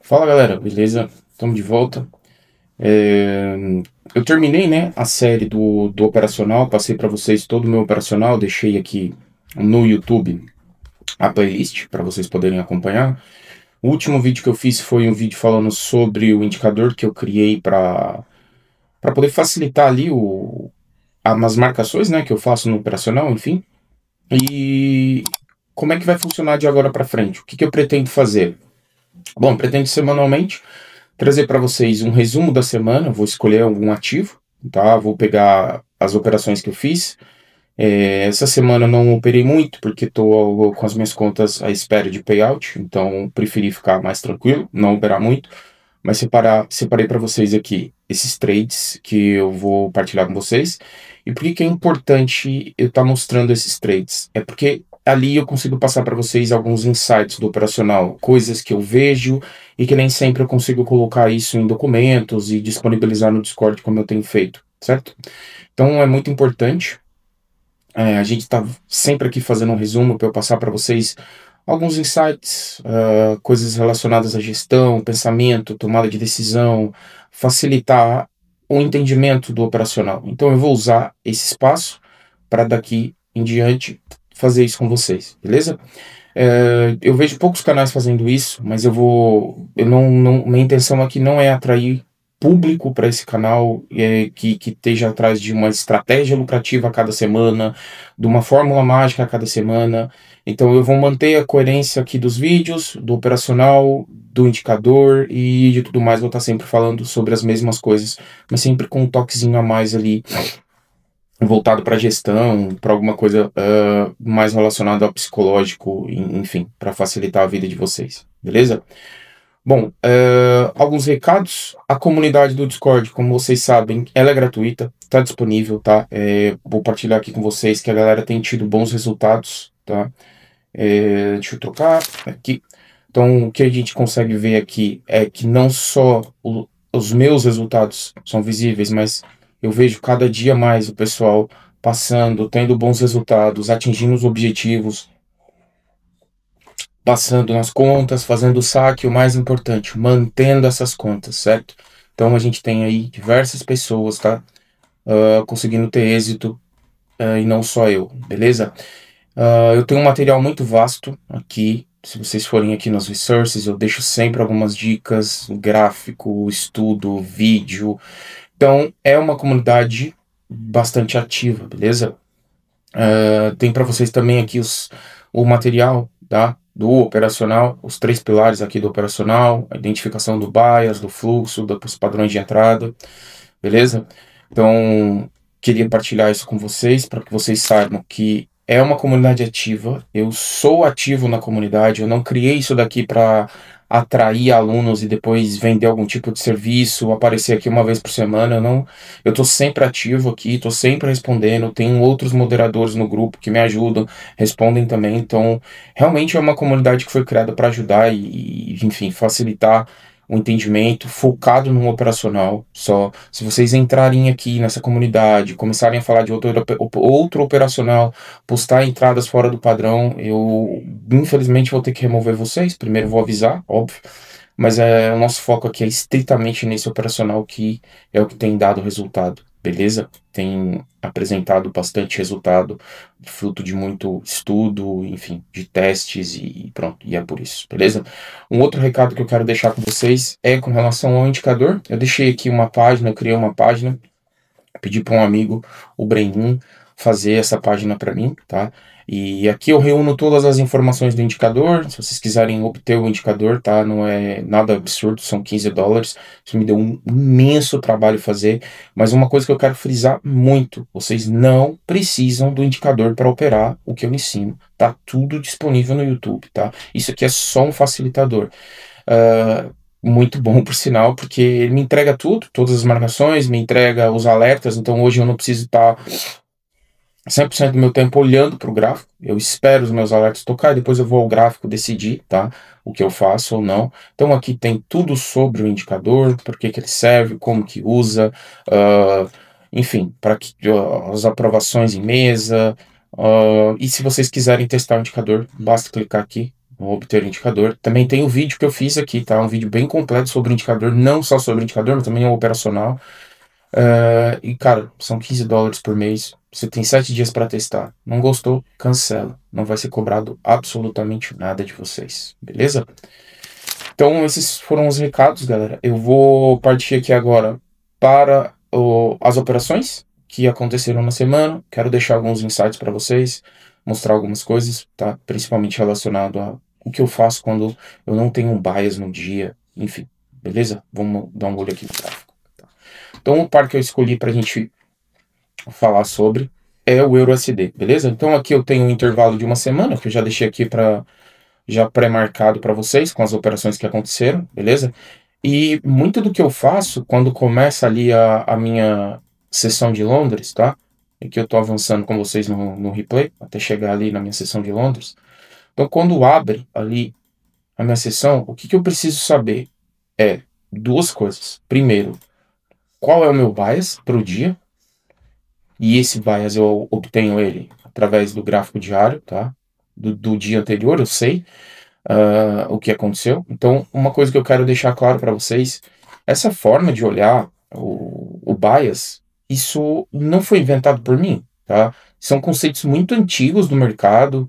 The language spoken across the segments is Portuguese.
Fala galera, beleza? Estamos de volta. É, Eu terminei, né, a série do operacional, passei para vocês todo o meu operacional, deixei aqui no YouTube a playlist para vocês poderem acompanhar. O último vídeo que eu fiz foi um vídeo falando sobre o indicador que eu criei para poder facilitar ali as marcações, né, que eu faço no operacional, enfim. E como é que vai funcionar de agora para frente? O que que eu pretendo fazer? Bom, pretendo semanalmente trazer para vocês um resumo da semana. Vou escolher algum ativo, tá? Vou pegar as operações que eu fiz. Essa semana eu não operei muito porque estou com as minhas contas à espera de payout, então preferi ficar mais tranquilo, não operar muito. Mas separei para vocês aqui esses trades que eu vou partilhar com vocês. E por que que é importante eu estar mostrando esses trades? É porque ali eu consigo passar para vocês alguns insights do operacional, coisas que eu vejo e que nem sempre eu consigo colocar isso em documentos e disponibilizar no Discord como eu tenho feito, certo? Então é muito importante. A gente está sempre aqui fazendo um resumo para eu passar para vocês alguns insights, coisas relacionadas à gestão, pensamento, tomada de decisão, facilitar o entendimento do operacional. Então eu vou usar esse espaço para daqui em diante fazer isso com vocês, beleza? Eu vejo poucos canais fazendo isso, mas minha intenção aqui não é atrair público para esse canal que esteja atrás de uma estratégia lucrativa a cada semana, de uma fórmula mágica a cada semana. Então eu vou manter a coerência aqui dos vídeos, do operacional, do indicador e de tudo mais. Vou estar sempre falando sobre as mesmas coisas, mas sempre com um toquezinho a mais ali voltado para gestão, para alguma coisa mais relacionada ao psicológico, enfim, para facilitar a vida de vocês, beleza? Bom, alguns recados. A comunidade do Discord, como vocês sabem, ela é gratuita, está disponível, tá? Vou partilhar aqui com vocês que a galera tem tido bons resultados, tá? Deixa eu trocar aqui. Então, o que a gente consegue ver aqui é que não só os meus resultados são visíveis, mas eu vejo cada dia mais o pessoal passando, tendo bons resultados, atingindo os objetivos, passando nas contas, fazendo o saque, o mais importante, mantendo essas contas, certo? Então a gente tem aí diversas pessoas, tá? Conseguindo ter êxito, e não só eu, beleza? Eu tenho um material muito vasto aqui. Se vocês forem aqui nos resources, eu deixo sempre algumas dicas, gráfico, estudo, vídeo. Então, é uma comunidade bastante ativa, beleza? Tem para vocês também aqui o material, tá? Do operacional, os 3 pilares aqui do operacional, a identificação do bias, do fluxo, dos padrões de entrada, beleza? Então, queria partilhar isso com vocês, para que vocês saibam que é uma comunidade ativa, eu sou ativo na comunidade, eu não criei isso daqui para atrair alunos e depois vender algum tipo de serviço, aparecer aqui uma vez por semana, não. Eu estou sempre ativo aqui, estou sempre respondendo, tenho outros moderadores no grupo que me ajudam, respondem também, então realmente é uma comunidade que foi criada para ajudar enfim, facilitar um entendimento focado no operacional só. Se vocês entrarem aqui nessa comunidade, começarem a falar de outro operacional, postar entradas fora do padrão, eu infelizmente vou ter que remover vocês. Primeiro vou avisar, óbvio, mas o nosso foco aqui é estritamente nesse operacional que é o que tem dado resultado, beleza? Tem apresentado bastante resultado, fruto de muito estudo, enfim, de testes e pronto, e é por isso, beleza? Um outro recado que eu quero deixar com vocês é com relação ao indicador. Eu deixei aqui uma página, eu criei uma página, pedi para um amigo, o Brenin, fazer essa página para mim, tá? E aqui eu reúno todas as informações do indicador. Se vocês quiserem obter o indicador, tá? Não é nada absurdo, são $15. Isso me deu um imenso trabalho fazer. Mas uma coisa que eu quero frisar muito: vocês não precisam do indicador para operar o que eu ensino. Tá tudo disponível no YouTube, tá? Isso aqui é só um facilitador. Muito bom, por sinal, porque ele me entrega tudo, todas as marcações, me entrega os alertas, então hoje eu não preciso estar 100% do meu tempo olhando para o gráfico. Eu espero os meus alertas tocar e depois eu vou ao gráfico decidir, tá? O que eu faço ou não. Então aqui tem tudo sobre o indicador, por que que ele serve, como que usa, enfim, para que as aprovações em mesa. E se vocês quiserem testar o indicador, basta clicar aqui, obter o indicador. Também tem o vídeo que eu fiz aqui, tá? Um vídeo bem completo sobre o indicador, não só sobre o indicador, mas também o operacional. E, cara, são $15 por mês. Você tem 7 dias para testar. Não gostou? Cancela. Não vai ser cobrado absolutamente nada de vocês, beleza? Então, esses foram os recados, galera. Eu vou partir aqui agora para as operações que aconteceram na semana. Quero deixar alguns insights para vocês, mostrar algumas coisas, tá? Principalmente relacionado a o que eu faço quando eu não tenho um bias no dia, enfim, beleza? Vamos dar um olho aqui no gráfico. Tá? Então, o par que eu escolhi para a gente falar sobre é o EURUSD, beleza? Então, aqui eu tenho um intervalo de uma semana, que eu já deixei aqui já pré-marcado para vocês com as operações que aconteceram, beleza? E muito do que eu faço quando começa ali a minha sessão de Londres, tá? E que eu tô avançando com vocês no replay, até chegar ali na minha sessão de Londres. Então, quando abre ali a minha sessão, o que eu preciso saber é duas coisas. Primeiro, qual é o meu bias para o dia? E esse bias eu obtenho ele através do gráfico diário, tá? Do dia anterior, eu sei o que aconteceu. Então, uma coisa que eu quero deixar claro para vocês, essa forma de olhar o bias, isso não foi inventado por mim, tá? São conceitos muito antigos do mercado,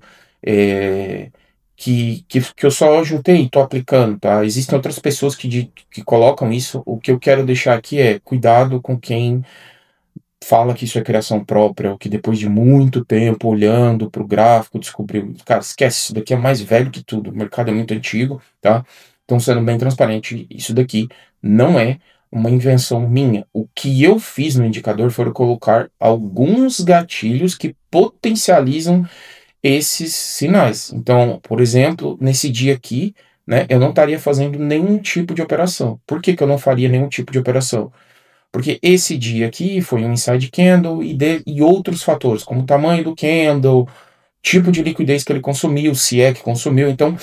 que eu só juntei e estou aplicando, tá? Existem outras pessoas que colocam isso. O que eu quero deixar aqui é cuidado com quem fala que isso é criação própria, ou que depois de muito tempo olhando para o gráfico descobriu. Cara, esquece, isso daqui é mais velho que tudo, o mercado é muito antigo, tá? Então, sendo bem transparente, isso daqui não é uma invenção minha. O que eu fiz no indicador foi colocar alguns gatilhos que potencializam esses sinais. Então, por exemplo, nesse dia aqui, né, eu não estaria fazendo nenhum tipo de operação. Por que eu não faria nenhum tipo de operação? Porque esse dia aqui foi um inside candle e outros fatores, como o tamanho do candle, tipo de liquidez que ele consumiu, se é que consumiu. Então,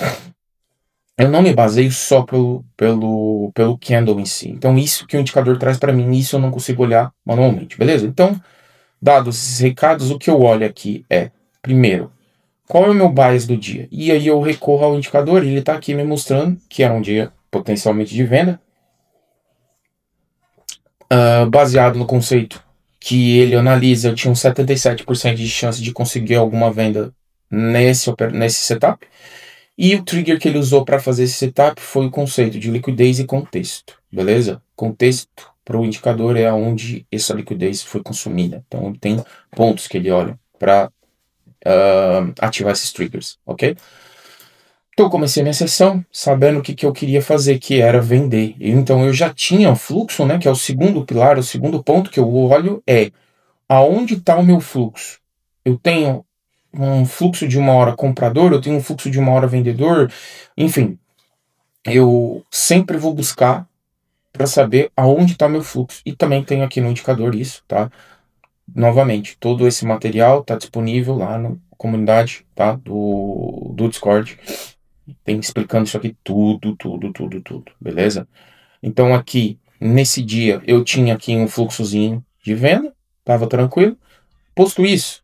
eu não me baseio só pelo candle em si. Então, isso que o indicador traz para mim, isso eu não consigo olhar manualmente, beleza? Então, dados esses recados, o que eu olho aqui é, primeiro, qual é o meu bias do dia? E aí eu recorro ao indicador e ele está aqui me mostrando que era um dia potencialmente de venda, baseado no conceito que ele analisa, eu tinha um 77% de chance de conseguir alguma venda nesse setup. E o trigger que ele usou para fazer esse setup foi o conceito de liquidez e contexto, beleza? Contexto para o indicador é onde essa liquidez foi consumida. Então ele tem pontos que ele olha para ativar esses triggers, ok? Então eu comecei minha sessão sabendo o que eu queria fazer, que era vender. Então eu já tinha o fluxo, né, que é o segundo pilar, o segundo ponto que eu olho é aonde está o meu fluxo. Eu tenho um fluxo de uma hora comprador, eu tenho um fluxo de uma hora vendedor, enfim. Eu sempre vou buscar para saber aonde está meu fluxo. E também tenho aqui no indicador isso, tá? Novamente, todo esse material está disponível lá na comunidade, tá? Do Discord. Tem explicando isso aqui tudo, beleza? Então aqui, nesse dia, eu tinha aqui um fluxozinho de venda, tava tranquilo. Posto isso,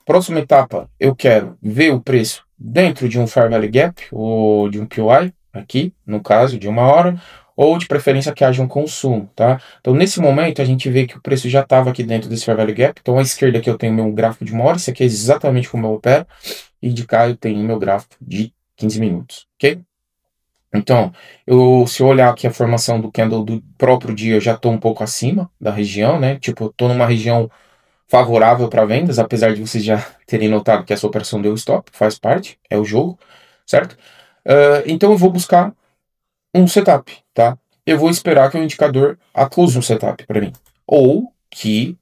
próxima etapa, eu quero ver o preço dentro de um Fair Value Gap, ou de um PY, aqui, no caso, de uma hora, ou de preferência que haja um consumo, tá? Então, nesse momento, a gente vê que o preço já estava aqui dentro desse Fair Value Gap. Então, à esquerda aqui eu tenho meu gráfico de uma hora, isso aqui é exatamente como eu opero, e de cá eu tenho meu gráfico de 15 minutos, ok? Então, se eu olhar aqui a formação do candle do próprio dia, eu já estou um pouco acima da região, né? Tipo, eu estou numa região favorável para vendas, apesar de vocês já terem notado que essa operação deu stop, faz parte, é o jogo, certo? Então eu vou buscar um setup, tá? Eu vou esperar que o indicador acuse um setup para mim, ou que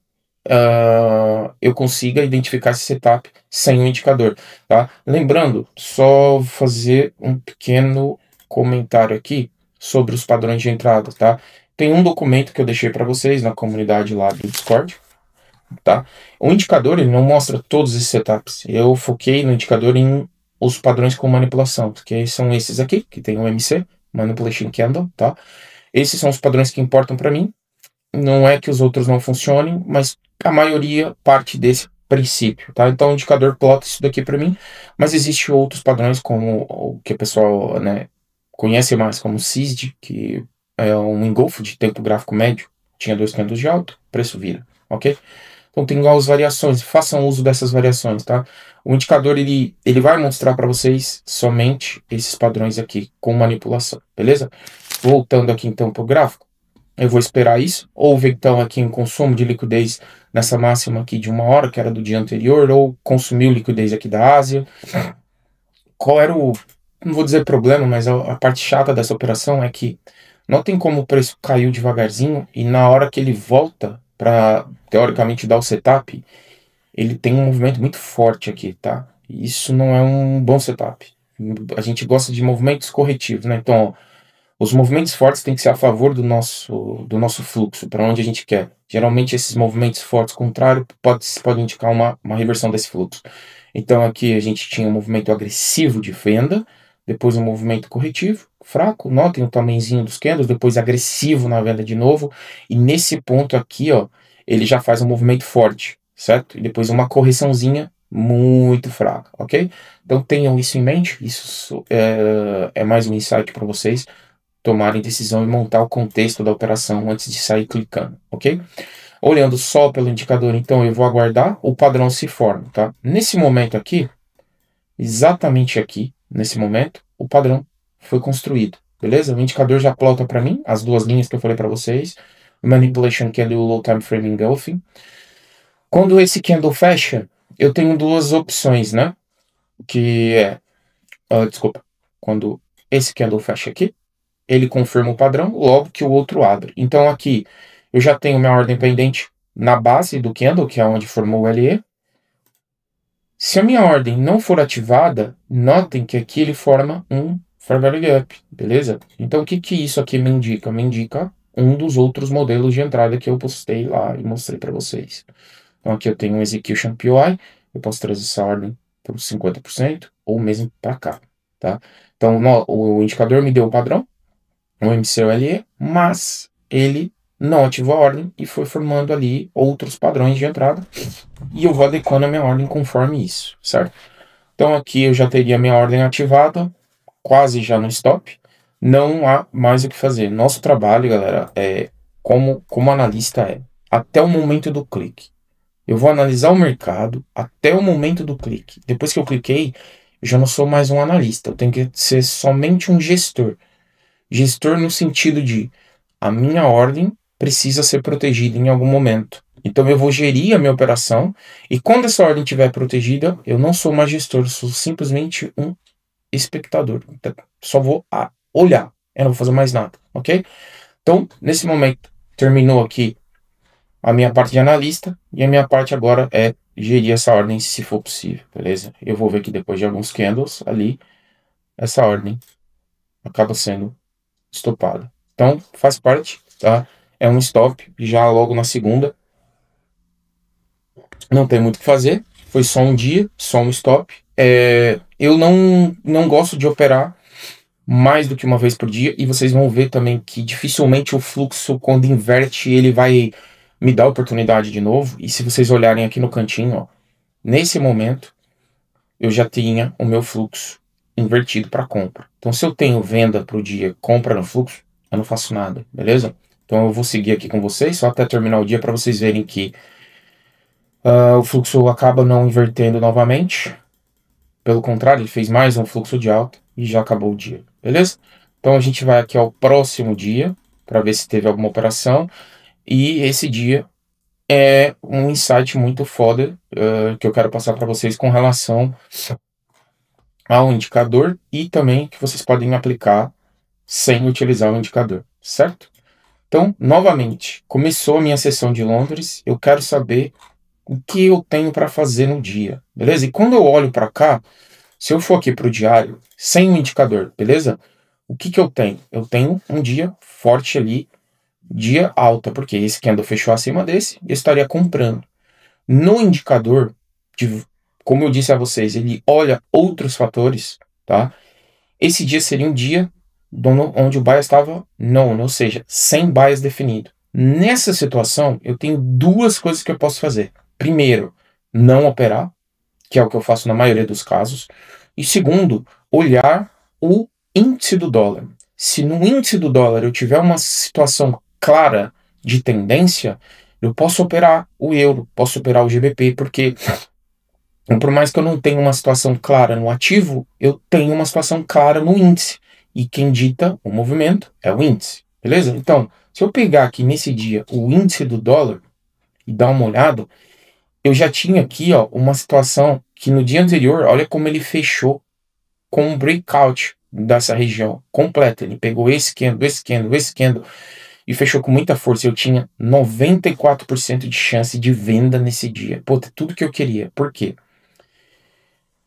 eu consiga identificar esse setup sem o indicador, tá? Lembrando, só fazer um pequeno comentário aqui sobre os padrões de entrada, tá? Tem um documento que eu deixei para vocês na comunidade lá do Discord, tá? O indicador, ele não mostra todos esses setups. Eu foquei no indicador em os padrões com manipulação, que são esses aqui, que tem o MC, Manipulation Candle, tá? Esses são os padrões que importam para mim. Não é que os outros não funcionem, mas a maioria parte desse princípio, tá? Então o indicador plota isso daqui para mim, mas existe outros padrões como o que o pessoal, né, conhece mais como SISD, que é um engolfo de tempo gráfico médio, tinha 2 candles de alta, preço vira, ok? Então tem as variações, façam uso dessas variações, tá? O indicador, ele vai mostrar para vocês somente esses padrões aqui, com manipulação, beleza? Voltando aqui então para o gráfico, eu vou esperar isso. Houve então aqui um consumo de liquidez nessa máxima aqui de 1 hora, que era do dia anterior, ou consumiu liquidez aqui da Ásia. Qual era o, não vou dizer problema, mas a parte chata dessa operação é que notem como o preço caiu devagarzinho e na hora que ele volta para, teoricamente, dar o setup, ele tem um movimento muito forte aqui, tá? Isso não é um bom setup. A gente gosta de movimentos corretivos, né? Então, ó, os movimentos fortes têm que ser a favor do nosso fluxo, para onde a gente quer. Geralmente, esses movimentos fortes contrários pode indicar uma reversão desse fluxo. Então, aqui a gente tinha um movimento agressivo de venda, depois um movimento corretivo, fraco. Notem o tamanhozinho dos candles, depois agressivo na venda de novo. E nesse ponto aqui, ó, ele já faz um movimento forte, certo? E depois uma correçãozinha muito fraca, ok? Então, tenham isso em mente. Isso é mais um insight para vocês tomarem decisão e montar o contexto da operação antes de sair clicando, ok? Olhando só pelo indicador, então eu vou aguardar o padrão se forma, tá? Nesse momento aqui, exatamente aqui, nesse momento, o padrão foi construído, beleza? O indicador já plota para mim as duas linhas que eu falei para vocês, o Manipulation Candle e o Low Time Frame Engulfing. Quando esse candle fecha, eu tenho duas opções, né? Que é, desculpa, quando esse candle fecha aqui, ele confirma o padrão, logo que o outro abre. Então aqui eu já tenho minha ordem pendente na base do candle, que é onde formou o LE. Se a minha ordem não for ativada, notem que aqui ele forma um Fair Value Gap, beleza? Então o que isso aqui me indica? Me indica um dos outros modelos de entrada que eu postei lá e mostrei para vocês. Então aqui eu tenho um Execution POI, eu posso trazer essa ordem para os 50% ou mesmo para cá, tá? Então o indicador me deu o padrão, o MCLE, mas ele não ativou a ordem e foi formando ali outros padrões de entrada e eu vou adequando a minha ordem conforme isso, certo? Então aqui eu já teria a minha ordem ativada, quase já no stop, não há mais o que fazer. Nosso trabalho, galera, como analista até o momento do clique. Eu vou analisar o mercado até o momento do clique. Depois que eu cliquei, eu já não sou mais um analista, eu tenho que ser somente um gestor. Gestor no sentido de a minha ordem precisa ser protegida em algum momento. Então eu vou gerir a minha operação e quando essa ordem estiver protegida, eu não sou mais gestor, eu sou simplesmente um espectador. Então, só vou olhar, eu não vou fazer mais nada, ok? Então, nesse momento, terminou aqui a minha parte de analista e a minha parte agora é gerir essa ordem se for possível, beleza? Eu vou ver que depois de alguns candles ali, essa ordem acaba sendo estopada. Então, faz parte, tá? É um stop, já logo na segunda. Não tem muito o que fazer. Foi só um dia, só um stop. Eu não gosto de operar mais do que uma vez por dia. E vocês vão ver também que dificilmente o fluxo, quando inverte, ele vai me dar oportunidade de novo. E se vocês olharem aqui no cantinho, ó, nesse momento, eu já tinha o meu fluxo invertido para compra. Então, se eu tenho venda para o dia, compra no fluxo, eu não faço nada, beleza? Então eu vou seguir aqui com vocês, só até terminar o dia para vocês verem que o fluxo acaba não invertendo novamente. Pelo contrário, ele fez mais um fluxo de alta e já acabou o dia, beleza? Então a gente vai aqui ao próximo dia para ver se teve alguma operação. E esse dia é um insight muito foda que eu quero passar para vocês com relação ao indicador e também que vocês podem aplicar sem utilizar o indicador, certo? Então, novamente, começou a minha sessão de Londres, eu quero saber o que eu tenho para fazer no dia, beleza? E quando eu olho para cá, se eu for aqui para o diário, sem o indicador, beleza? O que eu tenho? Eu tenho um dia forte ali, dia alta, porque esse candle fechou acima desse, eu estaria comprando. No indicador, como eu disse a vocês, ele olha outros fatores, tá? Esse dia seria um dia onde o bias estava known, ou seja, sem bias definido. Nessa situação, eu tenho duas coisas que eu posso fazer. Primeiro, não operar, que é o que eu faço na maioria dos casos. E segundo, olhar o índice do dólar. Se no índice do dólar eu tiver uma situação clara de tendência, eu posso operar o euro, posso operar o GBP, porque por mais que eu não tenha uma situação clara no ativo, eu tenho uma situação clara no índice. E quem dita o movimento é o índice, beleza? Então, se eu pegar aqui nesse dia o índice do dólar e dar uma olhada, eu já tinha aqui, ó, uma situação que no dia anterior, olha como ele fechou com um breakout dessa região completa. Ele pegou esse candle e fechou com muita força. Eu tinha 94% de chance de venda nesse dia. Pô, tudo que eu queria. Por quê?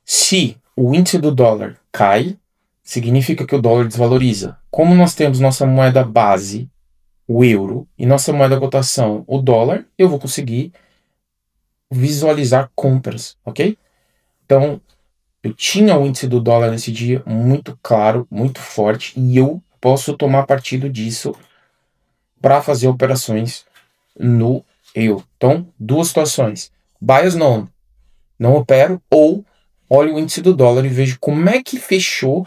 Se o índice do dólar cai, significa que o dólar desvaloriza. Como nós temos nossa moeda base, o euro, e nossa moeda cotação, o dólar, eu vou conseguir visualizar compras, ok? Então, eu tinha o índice do dólar nesse dia muito claro, muito forte, e eu posso tomar partido disso para fazer operações no euro. Então, duas situações. Bias não opero, ou olho o índice do dólar e vejo como é que fechou,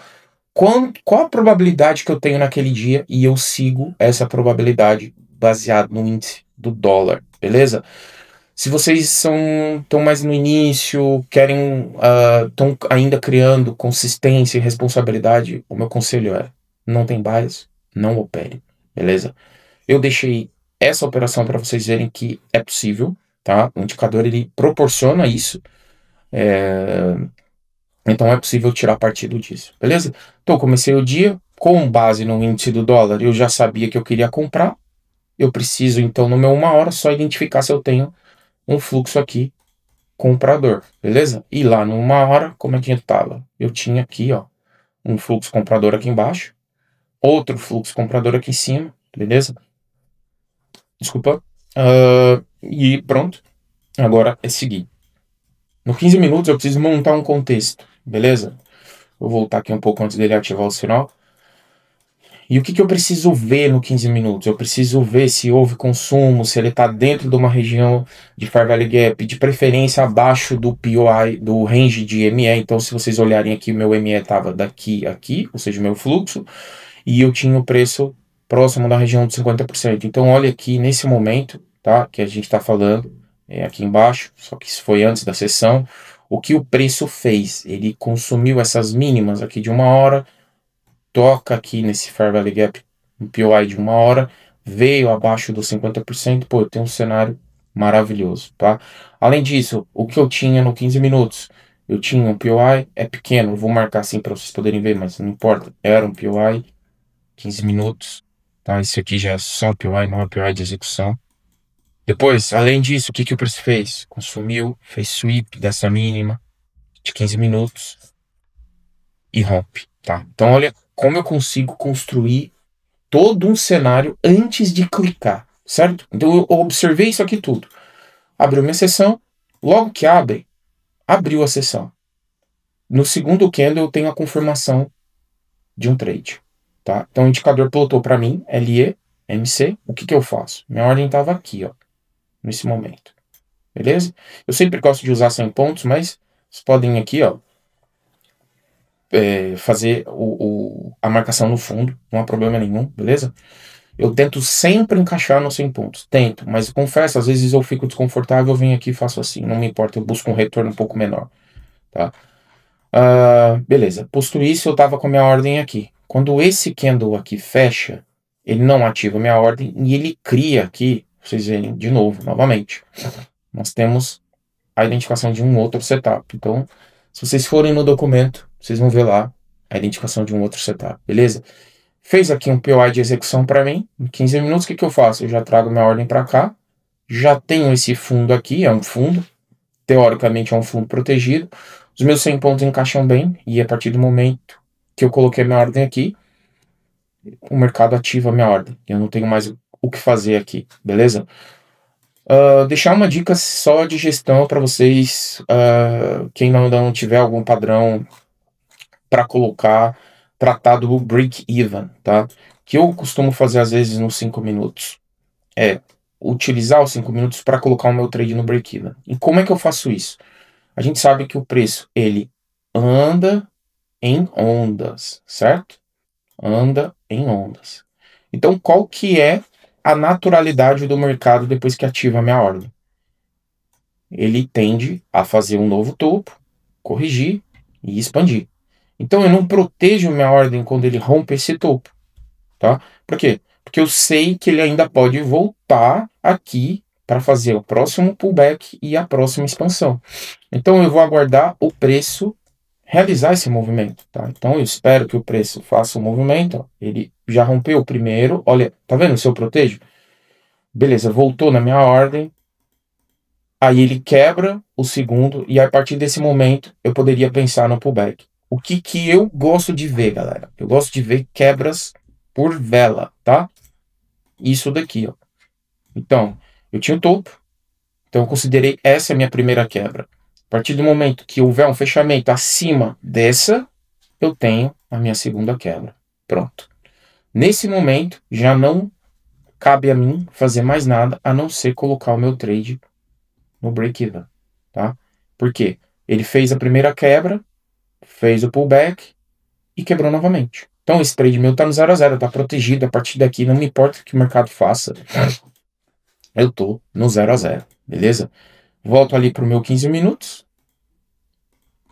qual a probabilidade que eu tenho naquele dia, e eu sigo essa probabilidade baseado no índice do dólar, beleza? Se vocês estão mais no início, querem, estão ainda criando consistência e responsabilidade, o meu conselho é, não tem bias, não opere, beleza? Eu deixei essa operação para vocês verem que é possível, tá? O indicador, ele proporciona isso, então é possível tirar partido disso, beleza? Então eu comecei o dia com base no índice do dólar, eu já sabia que eu queria comprar, eu preciso então no meu 1 hora só identificar se eu tenho um fluxo aqui comprador, beleza? E lá no 1 hora, como é que tava? Eu tinha aqui, ó, um fluxo comprador aqui embaixo, outro fluxo comprador aqui em cima, beleza? Desculpa. E pronto. Agora é seguir. No 15 minutos eu preciso montar um contexto, beleza? Vou voltar aqui um pouco antes dele ativar o sinal. E o que eu preciso ver no 15 minutos? Eu preciso ver se houve consumo, se ele está dentro de uma região de Fair Value Gap, de preferência abaixo do POI, do range de ME. Então, se vocês olharem aqui, meu ME estava daqui a aqui, ou seja, meu fluxo, e eu tinha o preço próximo da região de 50%. Então, olha aqui nesse momento, tá? Que a gente está falando, aqui embaixo, só que isso foi antes da sessão. O que o preço fez? Ele consumiu essas mínimas aqui de 1 hora, toca aqui nesse Fair Value Gap, um POI de 1 hora, veio abaixo dos 50%, pô, eu tenho um cenário maravilhoso, tá? Além disso, o que eu tinha no 15 minutos? Eu tinha um POI, é pequeno, vou marcar assim para vocês poderem ver, mas não importa, era um POI, 15 minutos, tá? Esse aqui já é só POI, não é POI de execução. Depois, além disso, o que o preço fez? Consumiu, fez sweep dessa mínima de 15 minutos e rompe, tá? Então, olha como eu consigo construir todo um cenário antes de clicar, certo? Então eu observei isso aqui tudo. Abriu minha sessão, logo que abre, abriu a sessão. No segundo candle eu tenho a confirmação de um trade, tá? Então o indicador plotou para mim, LE, MC, o que eu faço? Minha ordem estava aqui, ó, nesse momento, beleza? Eu sempre gosto de usar 100 pontos, mas vocês podem aqui, ó, fazer a marcação no fundo, não há problema nenhum, beleza? Eu tento sempre encaixar nos 100 pontos, tento, mas confesso, às vezes eu fico desconfortável, eu venho aqui e faço assim, não me importa, eu busco um retorno um pouco menor, tá? Beleza, posto isso, eu tava com a minha ordem aqui. Quando esse candle aqui fecha, ele não ativa a minha ordem e ele cria aqui, vocês verem de novo, novamente, nós temos a identificação de um outro setup. Então, se vocês forem no documento, vocês vão ver lá a identificação de um outro setup, beleza? Fez aqui um POI de execução para mim, em 15 minutos, o que eu faço? Eu já trago minha ordem para cá, já tenho esse fundo aqui, é um fundo, teoricamente é um fundo protegido, os meus 100 pontos encaixam bem, e a partir do momento que eu coloquei minha ordem aqui, o mercado ativa a minha ordem, eu não tenho mais o que fazer aqui, beleza? Deixar uma dica só de gestão para vocês, quem não tiver algum padrão para colocar, tratar do break-even, tá? Que eu costumo fazer às vezes nos 5 minutos. utilizar os 5 minutos para colocar o meu trade no break-even. E como é que eu faço isso? A gente sabe que o preço, ele anda em ondas, certo? Anda em ondas. Então, qual que é a naturalidade do mercado depois que ativa a minha ordem? Ele tende a fazer um novo topo, corrigir e expandir. Então, eu não protejo minha ordem quando ele rompe esse topo, tá? Por quê? Porque eu sei que ele ainda pode voltar aqui para fazer o próximo pullback e a próxima expansão. Então, eu vou aguardar o preço realizar esse movimento, tá? Então, eu espero que o preço faça o movimento. Ó, ele já rompeu o primeiro. Olha, tá vendo se eu protejo? Beleza, voltou na minha ordem. Aí ele quebra o segundo e a partir desse momento eu poderia pensar no pullback. O que que eu gosto de ver, galera? Eu gosto de ver quebras por vela, tá? Isso daqui, ó. Então, eu tinha o topo. Então, eu considerei essa a minha primeira quebra. A partir do momento que houver um fechamento acima dessa, eu tenho a minha segunda quebra. Pronto. Nesse momento, já não cabe a mim fazer mais nada a não ser colocar o meu trade no break-even, tá? Por quê? Ele fez a primeira quebra, fez o pullback e quebrou novamente. Então, esse trade meu tá no 0 a 0, tá protegido. A partir daqui, não me importa o que o mercado faça, eu tô no 0 a 0, beleza? Volto ali pro meu 15 minutos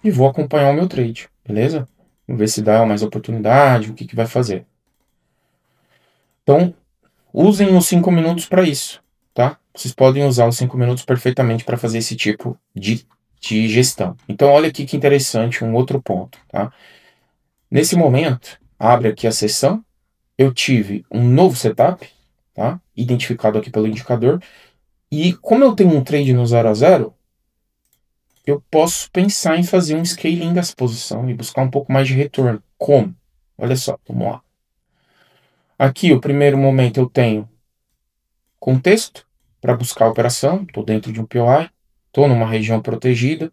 e vou acompanhar o meu trade, beleza? Vamos ver se dá mais oportunidade, o que que vai fazer. Então, usem os 5 minutos para isso, tá? Vocês podem usar os 5 minutos perfeitamente para fazer esse tipo de gestão. Então, olha aqui que interessante, um outro ponto, tá? Nesse momento, abre aqui a sessão, eu tive um novo setup, tá? Identificado aqui pelo indicador, e como eu tenho um trade no 0 a 0, eu posso pensar em fazer um scaling dessa posição e buscar um pouco mais de retorno. Como? Olha só, vamos lá. Aqui, o primeiro momento, eu tenho contexto para buscar a operação, estou dentro de um POI, estou numa região protegida,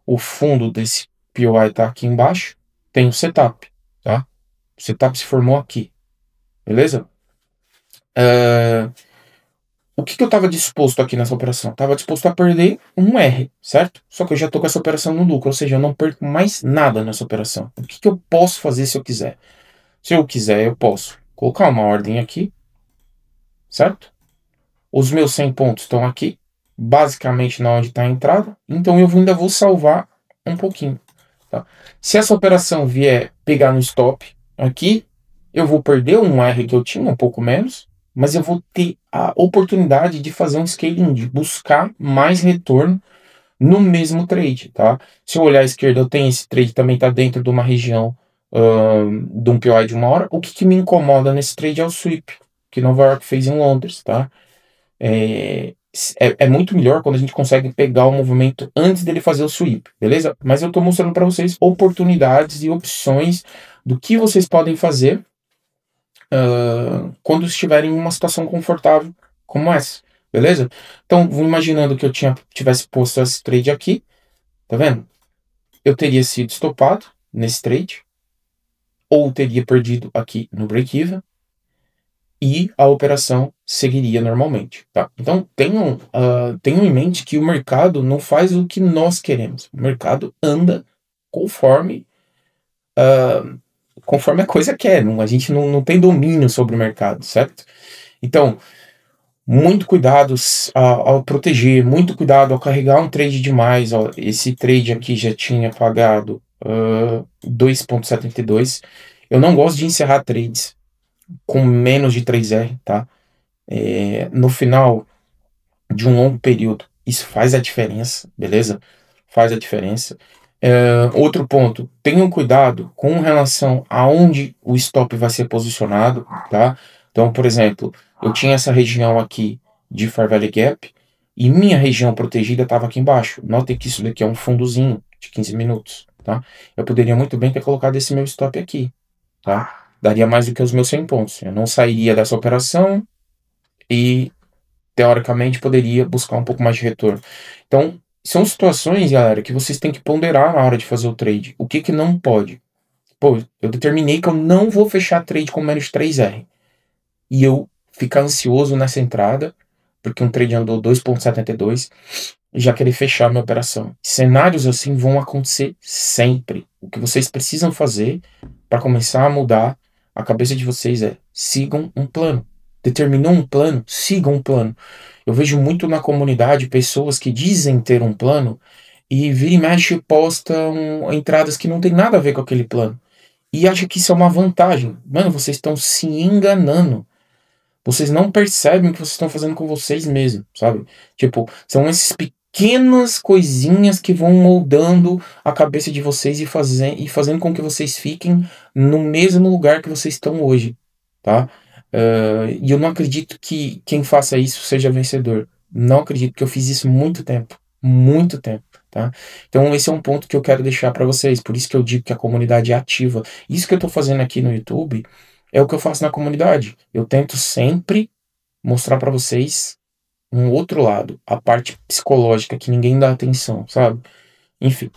o fundo desse POI está aqui embaixo, tem o setup, tá? O setup se formou aqui, beleza? O que eu estava disposto aqui nessa operação? Estava disposto a perder um R, certo? Só que eu já estou com essa operação no lucro, ou seja, eu não perco mais nada nessa operação. O que eu posso fazer se eu quiser? Se eu quiser, eu posso colocar uma ordem aqui, certo? Os meus 100 pontos estão aqui, basicamente na onde está a entrada, então eu ainda vou salvar um pouquinho. Tá? Se essa operação vier pegar no stop aqui, eu vou perder um R que eu tinha, um pouco menos, mas eu vou ter a oportunidade de fazer um scaling, de buscar mais retorno no mesmo trade. Tá? Se eu olhar à esquerda, eu tenho esse trade também está dentro de uma região de um POI de uma hora. O que me incomoda nesse trade é o sweep, que Nova York fez em Londres, tá? É muito melhor quando a gente consegue pegar o movimento antes dele fazer o sweep, beleza? Mas eu estou mostrando para vocês oportunidades e opções do que vocês podem fazer quando estiverem em uma situação confortável como essa, beleza? Então, vou imaginando que eu tivesse posto esse trade aqui, tá vendo? Eu teria sido estopado nesse trade, ou teria perdido aqui no break-even, e a operação seguiria normalmente, tá? Então, tenham em mente que o mercado não faz o que nós queremos. O mercado anda conforme a coisa quer. A gente não tem domínio sobre o mercado, certo? Então, muito cuidado ao proteger, muito cuidado ao carregar um trade demais. Ó, esse trade aqui já tinha pagado 2,72. Eu não gosto de encerrar trades com menos de 3R, tá? No final de um longo período, isso faz a diferença, beleza? Faz a diferença. Outro ponto, tenham cuidado com relação a onde o stop vai ser posicionado, tá? Então, por exemplo, eu tinha essa região aqui de Fair Value Gap e minha região protegida estava aqui embaixo. Notem que isso daqui é um fundozinho de 15 minutos, tá? Eu poderia muito bem ter colocado esse meu stop aqui, tá? Daria mais do que os meus 100 pontos. Eu não sairia dessa operação e, teoricamente, poderia buscar um pouco mais de retorno. Então, são situações, galera, que vocês têm que ponderar na hora de fazer o trade. O que não pode? Pô, eu determinei que eu não vou fechar trade com menos de 3R. E eu ficar ansioso nessa entrada, porque um trade andou 2,72 e já querer fechar a minha operação. Cenários assim vão acontecer sempre. O que vocês precisam fazer para começar a mudar a cabeça de vocês é: sigam um plano. Determinou um plano? Sigam um plano. Eu vejo muito na comunidade pessoas que dizem ter um plano e vira e mexe postam entradas que não tem nada a ver com aquele plano. E acha que isso é uma vantagem. Mano, vocês estão se enganando. Vocês não percebem o que vocês estão fazendo com vocês mesmos, sabe? Tipo, são essas pequenas coisinhas que vão moldando a cabeça de vocês e fazendo com que vocês fiquem no mesmo lugar que vocês estão hoje, tá? E eu não acredito que quem faça isso seja vencedor. Não acredito, porque eu fiz isso muito tempo, tá? Então esse é um ponto que eu quero deixar para vocês. Por isso que eu digo que a comunidade é ativa. Isso que eu tô fazendo aqui no YouTube é o que eu faço na comunidade. Eu tento sempre mostrar para vocês um outro lado, a parte psicológica que ninguém dá atenção, sabe? Enfim.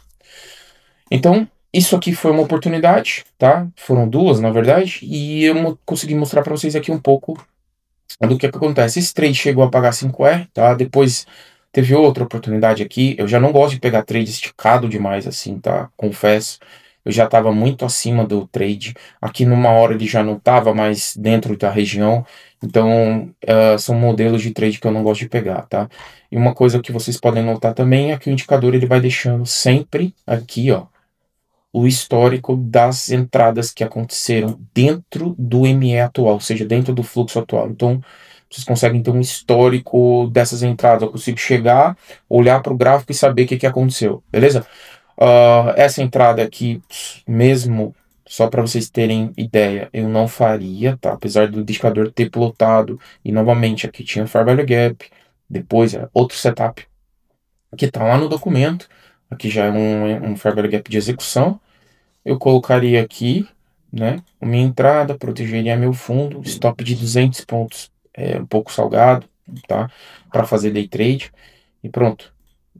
Então, isso aqui foi uma oportunidade, tá? Foram duas, na verdade, e eu consegui mostrar para vocês aqui um pouco do que acontece. Esse trade chegou a pagar 5R, tá? Depois teve outra oportunidade aqui. Eu já não gosto de pegar trade esticado demais assim, tá? Confesso. Eu já estava muito acima do trade. Aqui numa hora ele já não estava mais dentro da região. Então, são modelos de trade que eu não gosto de pegar, tá? E uma coisa que vocês podem notar também é que o indicador ele vai deixando sempre aqui, ó, o histórico das entradas que aconteceram dentro do ME atual, ou seja, dentro do fluxo atual. Então, vocês conseguem ter um histórico dessas entradas. Eu consigo chegar, olhar para o gráfico e saber o que aconteceu, beleza? Essa entrada aqui, mesmo só para vocês terem ideia, eu não faria, tá? Apesar do indicador ter plotado, e novamente aqui tinha Fair Value Gap, depois é outro setup, que tá lá no documento, aqui já é um Fair Value Gap de execução. Eu colocaria aqui, né, minha entrada, protegeria meu fundo, stop de 200 pontos, um pouco salgado, tá? Para fazer day trade, e pronto.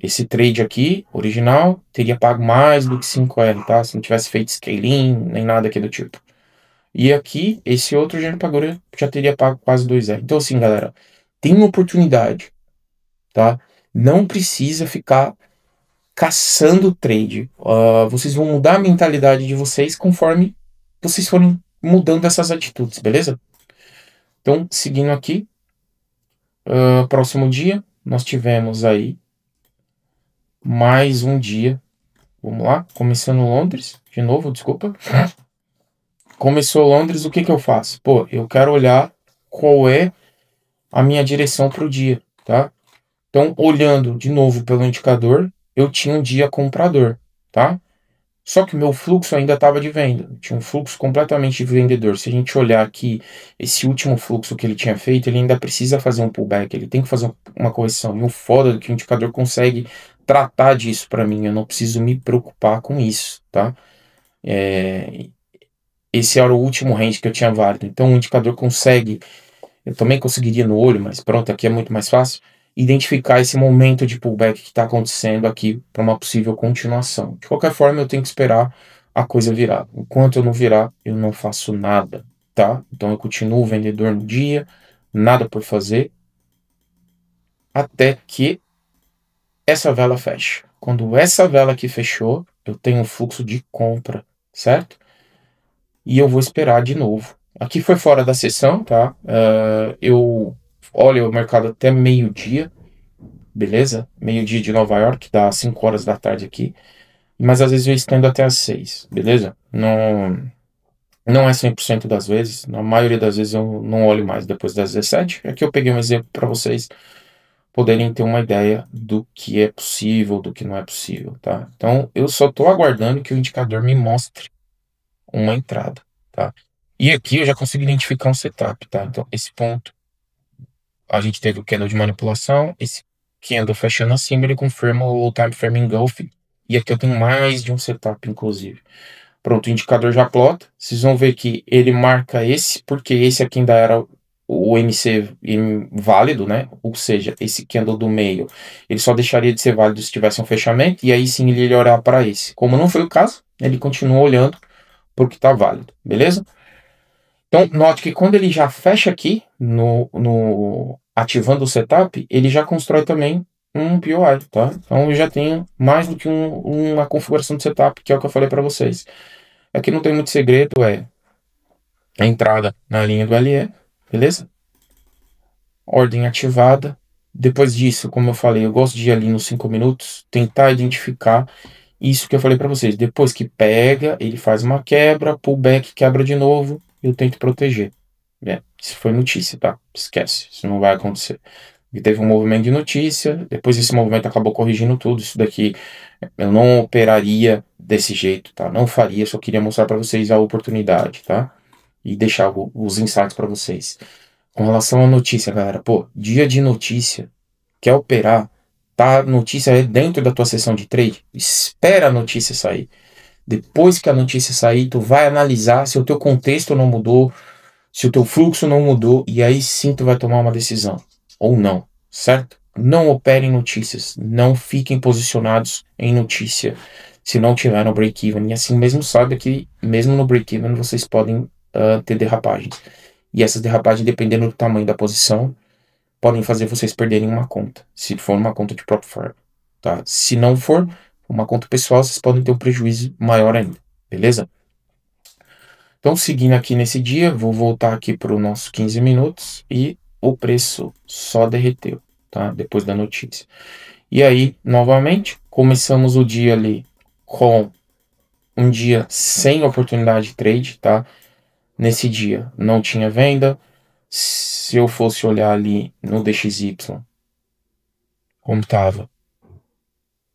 Esse trade aqui, original, teria pago mais do que 5R, tá? Se não tivesse feito scaling, nem nada aqui do tipo. E aqui, esse outro já teria pago quase 2R. Então assim, galera, tem uma oportunidade, tá? Não precisa ficar caçando trade. Vocês vão mudar a mentalidade de vocês conforme vocês forem mudando essas atitudes, beleza? Então, seguindo aqui, próximo dia, nós tivemos aí mais um dia. Vamos lá, começando Londres, de novo, desculpa. Começou Londres, o que que eu faço? Pô, eu quero olhar qual é a minha direção para o dia, tá? Então, olhando de novo pelo indicador, eu tinha um dia comprador, tá? Só que o meu fluxo ainda estava de venda. Eu tinha um fluxo completamente de vendedor. Se a gente olhar aqui, esse último fluxo que ele tinha feito, ele ainda precisa fazer um pullback, ele tem que fazer uma correção. E o foda é que o indicador consegue tratar disso para mim. Eu não preciso me preocupar com isso, tá? Esse era o último range que eu tinha válido. Então o indicador consegue, eu também conseguiria no olho, mas pronto, aqui é muito mais fácil, identificar esse momento de pullback que está acontecendo aqui para uma possível continuação. De qualquer forma, eu tenho que esperar a coisa virar. Enquanto eu não virar, eu não faço nada, tá? Então eu continuo vendedor no dia, nada por fazer, até que essa vela feche. Quando essa vela aqui fechou, eu tenho um fluxo de compra, certo? E eu vou esperar de novo. Aqui foi fora da sessão, tá? Eu olho o mercado até meio-dia, beleza? Meio-dia de Nova York, dá 5 horas da tarde aqui. Mas às vezes eu estendo até às 6, beleza? Não é 100% das vezes. Na maioria das vezes eu não olho mais depois das 17. Aqui eu peguei um exemplo para vocês poderem ter uma ideia do que é possível, do que não é possível, tá? Então eu só estou aguardando que o indicador me mostre uma entrada, tá? E aqui eu já consigo identificar um setup, tá? Então esse ponto, a gente teve o candle de manipulação, esse candle fechando acima, ele confirma o low time frame engulf, e aqui eu tenho mais de um setup, inclusive. Pronto, o indicador já plota, vocês vão ver que ele marca esse, porque esse aqui ainda era o MC válido, né? Ou seja, esse candle do meio, ele só deixaria de ser válido se tivesse um fechamento, e aí sim ele ia olhar para esse. Como não foi o caso, ele continua olhando porque está válido, beleza? Então, note que quando ele já fecha aqui no ativando o setup, ele já constrói também um POI, tá? Então eu já tenho mais do que uma configuração de setup, que é o que eu falei para vocês. Aqui não tem muito segredo, é a entrada na linha do LE, beleza? Ordem ativada. Depois disso, como eu falei, eu gosto de ir ali nos 5 minutos, tentar identificar isso que eu falei para vocês. Depois que pega, ele faz uma quebra, pullback, quebra de novo, eu tento proteger. Isso foi notícia, tá? Esquece, isso não vai acontecer. E teve um movimento de notícia, depois esse movimento acabou corrigindo tudo. Isso daqui eu não operaria desse jeito, tá? Não faria, só queria mostrar para vocês a oportunidade, tá? E deixar os insights para vocês. Com relação à notícia, galera, pô, dia de notícia, quer operar, tá? Notícia é dentro da tua sessão de trade, espera a notícia sair. Depois que a notícia sair, tu vai analisar se o teu contexto não mudou, se o teu fluxo não mudou, e aí sim tu vai tomar uma decisão, ou não, certo? Não operem notícias, não fiquem posicionados em notícia se não tiver no break-even, e assim mesmo saiba que mesmo no break-even vocês podem ter derrapagens. E essas derrapagens, dependendo do tamanho da posição, podem fazer vocês perderem uma conta, se for uma conta de próprio firm, tá? Se não for uma conta pessoal, vocês podem ter um prejuízo maior ainda, beleza? Então, seguindo aqui nesse dia, vou voltar aqui para os nossos 15 minutos e o preço só derreteu, tá? Depois da notícia. E aí, novamente, começamos o dia ali com um dia sem oportunidade de trade, tá? Nesse dia não tinha venda. Se eu fosse olhar ali no DXY, como tava,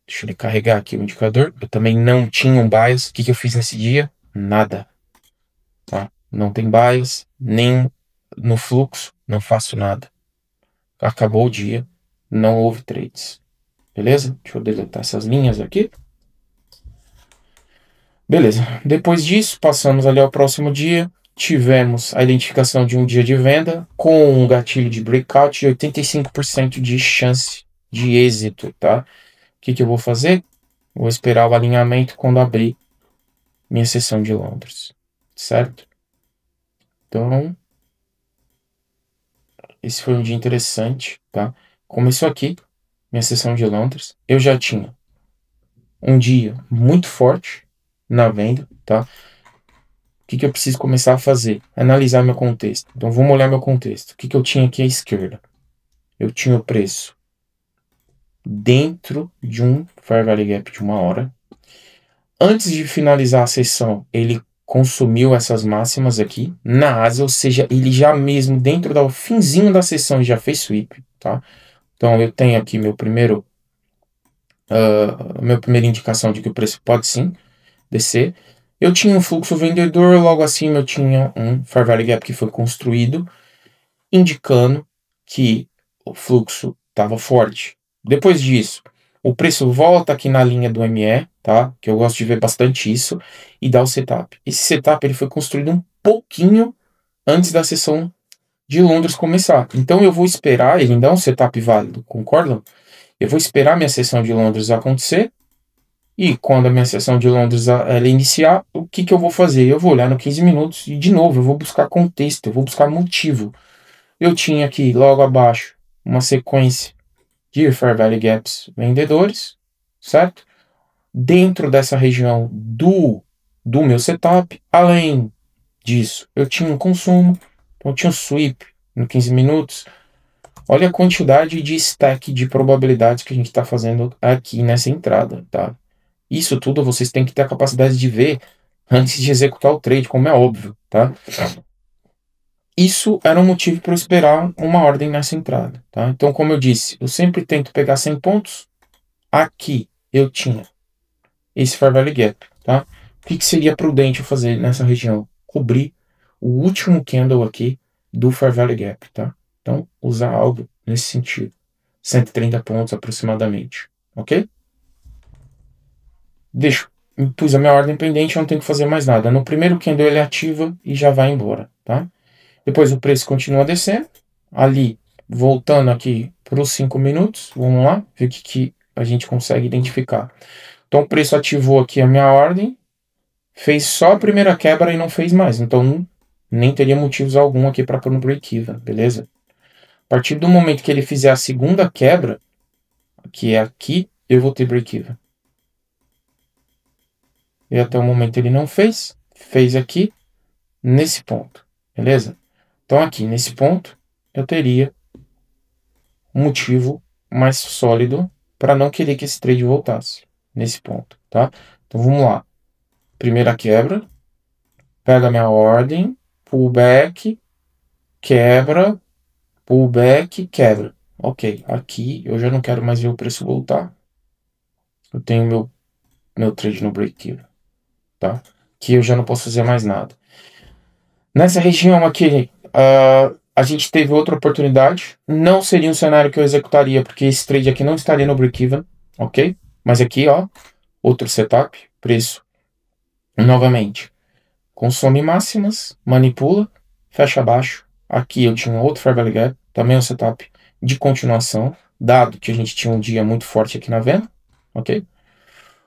deixa ele carregar aqui o indicador, eu também não tinha um bias. O que eu fiz nesse dia? Nada, tá? Não tem bias, nem no fluxo, não faço nada. Acabou o dia, não houve trades, beleza? Deixa eu deletar essas linhas aqui. Beleza, depois disso, passamos ali ao próximo dia, tivemos a identificação de um dia de venda com um gatilho de breakout e 85% de chance de êxito, tá? O que eu vou fazer? Vou esperar o alinhamento quando abrir minha sessão de Londres, certo? Então, esse foi um dia interessante, tá? Começou aqui, minha sessão de Londres, eu já tinha um dia muito forte na venda, tá? O que eu preciso começar a fazer? Analisar meu contexto. Então, vamos olhar meu contexto. O que eu tinha aqui à esquerda? Eu tinha o preço dentro de um Fair Value Gap de 1 hora. Antes de finalizar a sessão, ele consumiu essas máximas aqui na asa, ou seja, ele já mesmo dentro do finzinho da sessão já fez sweep, tá? Então, eu tenho aqui minha primeira indicação de que o preço pode sim descer. Eu tinha um fluxo vendedor, logo acima eu tinha um Fair Value Gap que foi construído, indicando que o fluxo estava forte. Depois disso, o preço volta aqui na linha do ME, tá? Que eu gosto de ver bastante isso, e dá o setup. Esse setup ele foi construído um pouquinho antes da sessão de Londres começar. Então eu vou esperar, ele dá um setup válido, concordam? Eu vou esperar minha sessão de Londres acontecer, e quando a minha sessão de Londres ela iniciar, o que eu vou fazer? Eu vou olhar no 15 minutos e, de novo, eu vou buscar contexto, eu vou buscar motivo. Eu tinha aqui, logo abaixo, uma sequência de Fair Value Gaps vendedores, certo? Dentro dessa região do meu setup, além disso, eu tinha um consumo, então eu tinha um sweep no 15 minutos. Olha a quantidade de stack de probabilidades que a gente está fazendo aqui nessa entrada, tá? Isso tudo vocês têm que ter a capacidade de ver antes de executar o trade, como é óbvio, tá? Isso era um motivo para eu esperar uma ordem nessa entrada, tá? Então, como eu disse, eu sempre tento pegar 100 pontos. Aqui eu tinha esse Fair Value Gap, tá? O que seria prudente eu fazer nessa região? Cobrir o último candle aqui do Fair Value Gap, tá? Então, usar algo nesse sentido. 130 pontos aproximadamente, ok? Pus a minha ordem pendente, eu não tenho que fazer mais nada. No primeiro candle ele ativa e já vai embora, tá? Depois o preço continua descendo. Ali, voltando aqui para os 5 minutos, vamos lá, ver o que a gente consegue identificar. Então o preço ativou aqui a minha ordem, fez só a primeira quebra e não fez mais. Então nem teria motivos algum aqui para pôr no break-even, beleza? A partir do momento que ele fizer a segunda quebra, que é aqui, eu vou ter break-even. E até o momento ele não fez, fez aqui, nesse ponto, beleza? Então aqui, nesse ponto, eu teria um motivo mais sólido para não querer que esse trade voltasse, nesse ponto, tá? Então vamos lá. Primeira quebra, pega minha ordem, pullback, quebra, pullback, quebra. Ok, aqui eu já não quero mais ver o preço voltar. Eu tenho meu trade no break-even, tá? Que eu já não posso fazer mais nada. Nessa região aqui, a gente teve outra oportunidade. Não seria um cenário que eu executaria, porque esse trade aqui não estaria no break-even, ok? Mas aqui, ó, outro setup, preço. Novamente, consome máximas, manipula, fecha abaixo. Aqui eu tinha outro Fair Value Gap, também um setup de continuação, dado que a gente tinha um dia muito forte aqui na venda, ok?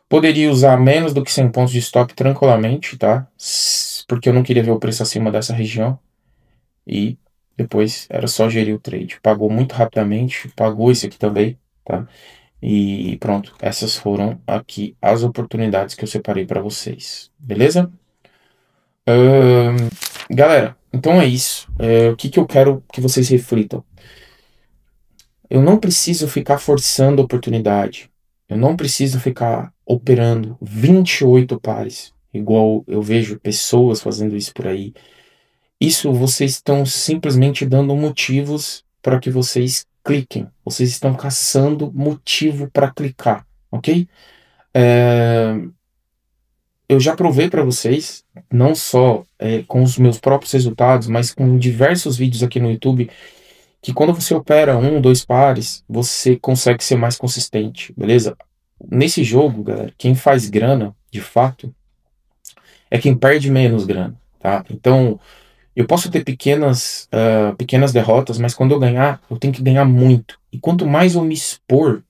Poderia usar menos do que 100 pontos de stop tranquilamente, tá? Porque eu não queria ver o preço acima dessa região. E depois era só gerir o trade. Pagou muito rapidamente, pagou esse aqui também, tá? E pronto, essas foram aqui as oportunidades que eu separei para vocês, beleza? Galera, então é isso. O que eu quero que vocês reflitam? Eu não preciso ficar forçando a oportunidade. Eu não preciso ficar operando 28 pares, igual eu vejo pessoas fazendo isso por aí. Isso vocês estão simplesmente dando motivos para que vocês cliquem. Vocês estão caçando motivo para clicar, ok? Eu já provei para vocês, não só com os meus próprios resultados, mas com diversos vídeos aqui no YouTube, que quando você opera 1, 2 pares, você consegue ser mais consistente, beleza? Nesse jogo, galera, quem faz grana, de fato, é quem perde menos grana, tá? Então, eu posso ter pequenas derrotas, mas quando eu ganhar, eu tenho que ganhar muito. E quanto mais eu me expor,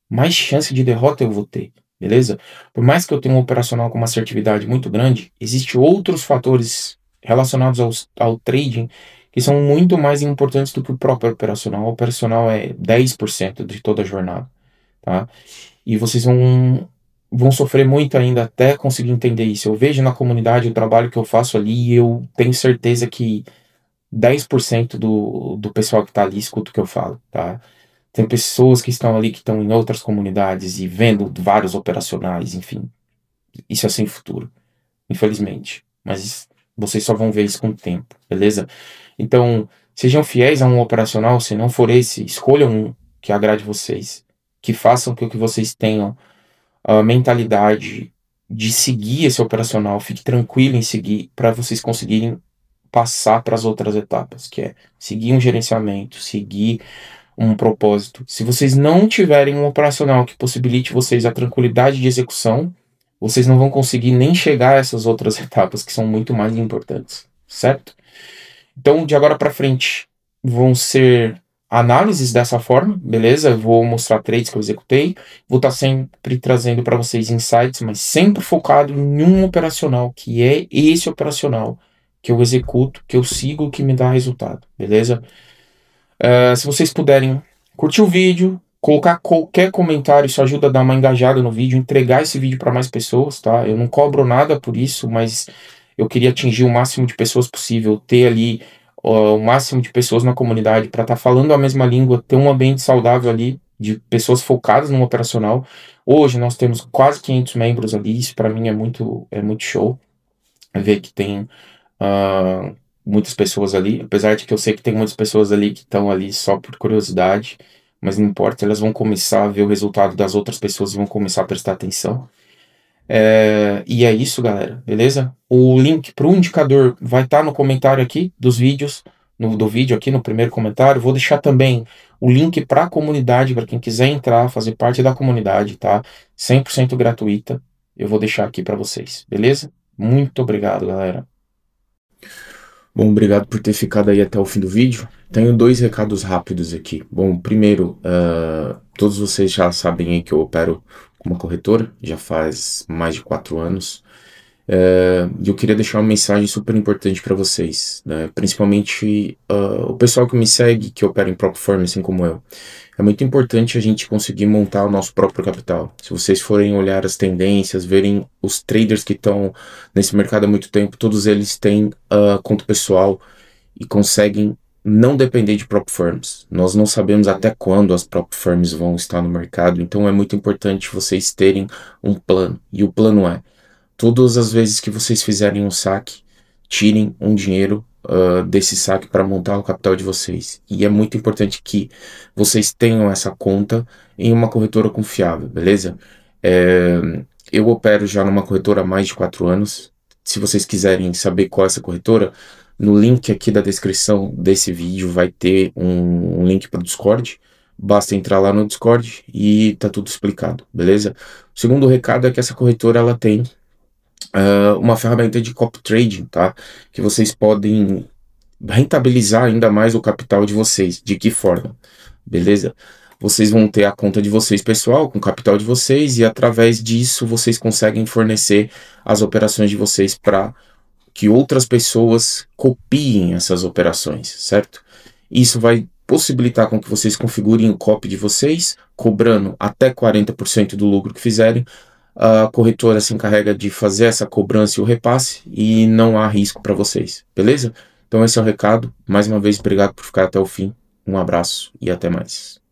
mais chance de derrota eu vou ter, beleza? Por mais que eu tenha um operacional com uma assertividade muito grande, existem outros fatores relacionados ao trading que são muito mais importantes do que o próprio operacional. O operacional é 10% de toda a jornada, tá? E vocês vão sofrer muito ainda até conseguir entender isso. Eu vejo na comunidade o trabalho que eu faço ali e eu tenho certeza que 10% do pessoal que está ali escuta o que eu falo, tá? Tem pessoas que estão ali que estão em outras comunidades e vendo vários operacionais, enfim. Isso é sem futuro, infelizmente. Mas vocês só vão ver isso com o tempo, beleza? Então, sejam fiéis a um operacional. Se não for esse, escolham um que agrade vocês, que façam com que vocês tenham a mentalidade de seguir esse operacional. Fique tranquilo em seguir para vocês conseguirem passar para as outras etapas, que é seguir um gerenciamento, seguir um propósito. Se vocês não tiverem um operacional que possibilite vocês a tranquilidade de execução, vocês não vão conseguir nem chegar a essas outras etapas que são muito mais importantes, certo? Então, de agora para frente, vão ser análises dessa forma, beleza? Eu vou mostrar trades que eu executei, vou estar sempre trazendo para vocês insights, mas sempre focado em um operacional, que é esse operacional que eu executo, que eu sigo, que me dá resultado, beleza? Se vocês puderem curtir o vídeo, colocar qualquer comentário, isso ajuda a dar uma engajada no vídeo, entregar esse vídeo para mais pessoas, tá? Eu não cobro nada por isso, mas eu queria atingir o máximo de pessoas possível, ter ali o máximo de pessoas na comunidade para estar falando a mesma língua, ter um ambiente saudável ali, de pessoas focadas no operacional. Hoje nós temos quase 500 membros ali, isso para mim é muito show, ver que tem muitas pessoas ali, apesar de que eu sei que tem muitas pessoas ali que estão ali só por curiosidade, mas não importa, elas vão começar a ver o resultado das outras pessoas e vão começar a prestar atenção. E é isso, galera, beleza? O link para o indicador vai estar no comentário aqui dos vídeos, do vídeo aqui no primeiro comentário. Vou deixar também o link para a comunidade, para quem quiser entrar, fazer parte da comunidade, tá? 100% gratuita. Eu vou deixar aqui para vocês, beleza? Muito obrigado, galera. Bom, obrigado por ter ficado aí até o fim do vídeo. Tenho 2 recados rápidos aqui. Bom, primeiro, todos vocês já sabem aí que eu opero com uma corretora, já faz mais de 4 anos. E eu queria deixar uma mensagem super importante para vocês, né? Principalmente o pessoal que me segue, que opera em próprio firm, assim como eu. É muito importante a gente conseguir montar o nosso próprio capital. Se vocês forem olhar as tendências, verem os traders que estão nesse mercado há muito tempo, todos eles têm conta pessoal e conseguem não depender de prop firms. Nós não sabemos até quando as prop firms vão estar no mercado, então é muito importante vocês terem um plano. E o plano é: todas as vezes que vocês fizerem um saque, tirem um dinheiro desse saque para montar o capital de vocês. E é muito importante que vocês tenham essa conta em uma corretora confiável, beleza? Eu opero já numa corretora há mais de 4 anos. Se vocês quiserem saber qual é essa corretora, no link aqui da descrição desse vídeo vai ter um link para o Discord. Basta entrar lá no Discord e tá tudo explicado, beleza? O segundo recado é que essa corretora ela tem uma ferramenta de copy trading, tá? Que vocês podem rentabilizar ainda mais o capital de vocês. De que forma? Beleza? Vocês vão ter a conta de vocês pessoal, com o capital de vocês, e através disso vocês conseguem fornecer as operações de vocês para que outras pessoas copiem essas operações, certo? Isso vai possibilitar com que vocês configurem o copy de vocês, cobrando até 40% do lucro que fizerem. A corretora se encarrega de fazer essa cobrança e o repasse e não há risco para vocês, beleza? Então esse é o recado. Mais uma vez, obrigado por ficar até o fim. Um abraço e até mais.